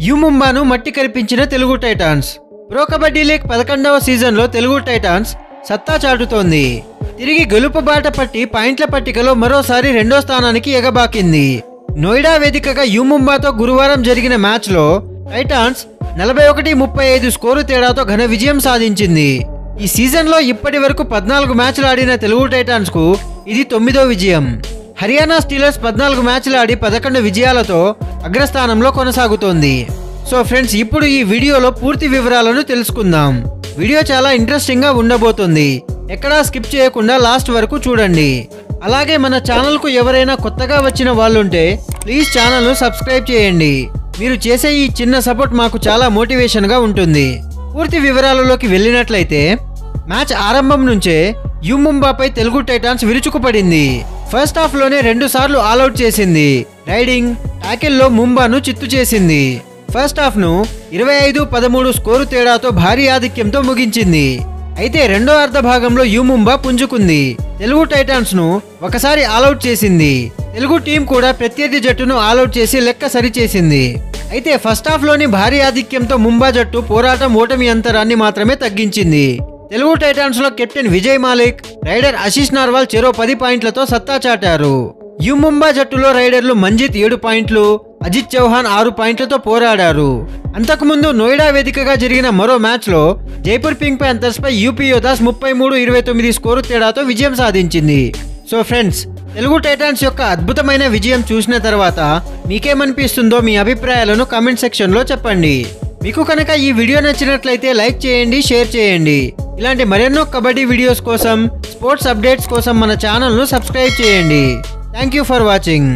You ముంబాను మట్టి కరిపించిన Telugu titans. Pro kabaddi league 11వ సీజన్లో తెలుగు టైటాన్స్ సత్తా చాటుతోంది. తిరిగి గెలుపు బాట పట్టి పాయింట్ల పట్టికలో మరోసారి 2వ స్థానానికి ఎగబాకింది. నోయిడా వేదికగా యు ముంబాతో గురువారం జరిగిన మ్యాచ్లో టైటాన్స్ 41-35 స్కోరు తేడాతో ఘన విజయం సాధించింది. ఈ సీజన్లో ఇప్పటి వరకు 14 మ్యాచ్లు ఆడిన తెలుగు టైటాన్స్కు ఇది 9వ విజయం. హర్యానా స్టీలర్స్ 14 మ్యాచ్లు ఆడి 11 విజయాలతో అగ్రస్థానంలో కొనసాగుతోంది. సో ఫ్రెండ్స్, ఇప్పుడు ఈ వీడియోలో పూర్తి వివరాలను తెలుసుకుందాం. వీడియో చాలా ఇంట్రెస్టింగ్గా ఉండబోతుంది. ఎక్కడా స్కిప్ చేయకుండా లాస్ట్ వరకు చూడండి. అలాగే మన ఛానల్కు ఎవరైనా కొత్తగా వచ్చిన వాళ్ళుంటే ప్లీజ్ ఛానల్ను సబ్స్క్రైబ్ చేయండి. మీరు చేసే ఈ చిన్న సపోర్ట్ మాకు చాలా మోటివేషన్గా ఉంటుంది. పూర్తి వివరాలలోకి వెళ్ళినట్లయితే మ్యాచ్ ఆరంభం నుంచే యు ముంబాపై తెలుగు టైటాన్స్ విరుచుకుపడింది. ఫస్ట్ హాఫ్ లోనే 2 సార్లు ఆల్అౌట్ చేసింది. రైడింగ్, టాకిల్లో ముంబాను చిత్తు చేసింది. ఫస్ట్ హాఫ్ ను 25-13 స్కోరు తేడాతో భారీ ఆధిక్యంతో ముగించింది. అయితే రెండో అర్ధ భాగంలో యు ముంబా పుంజుకుంది. తెలుగు టైటాన్స్ ను ఒకసారి ఆల్అౌట్ చేసింది. తెలుగు టీం కూడా ప్రత్యర్థి జట్టును ఆల్అౌట్ చేసి లెక్క సరిచేసింది. అయితే ఫస్ట్ హాఫ్ లోని భారీ ఆధిక్యంతో ముంబా జట్టు పోరాటం ఓటమి అంతరాన్ని మాత్రమే తగ్గించింది. తెలుగు టైటాన్స్ లో కెప్టెన్ విజయ్ మాలిక్, రైడర్ ఆశీష్ నార్వాల్ చెరో 10 పాయింట్లతో సత్తా చాటారు. యు ముంబా జట్టులో రైడర్లు మంజిత్ 7 పాయింట్లు, అజిత్ చౌహాన్ 6 పాయింట్లతో పోరాడారు. అంతకుముందు నోయిడా వేదికగా జరిగిన మరో మ్యాచ్ లో జైపూర్ పింక్ ప్యాంథర్స్ పై యూపీ యోధాస్ 33-29 స్కోరు తేడాతో విజయం సాధించింది. సో ఫ్రెండ్స్, తెలుగు టైటాన్స్ యొక్క అద్భుతమైన విజయం చూసిన తర్వాత మీకేమనిపిస్తుందో మీ అభిప్రాయాలను కామెంట్ సెక్షన్లో చెప్పండి. మీకు కనుక ఈ వీడియో నచ్చినట్లయితే లైక్ చేయండి, షేర్ చేయండి. ఇలాంటి మరెన్నో కబడ్డీ వీడియోస్ కోసం, స్పోర్ట్స్ అప్డేట్స్ కోసం మన ఛానల్ను సబ్స్క్రైబ్ చేయండి. Thank you for watching.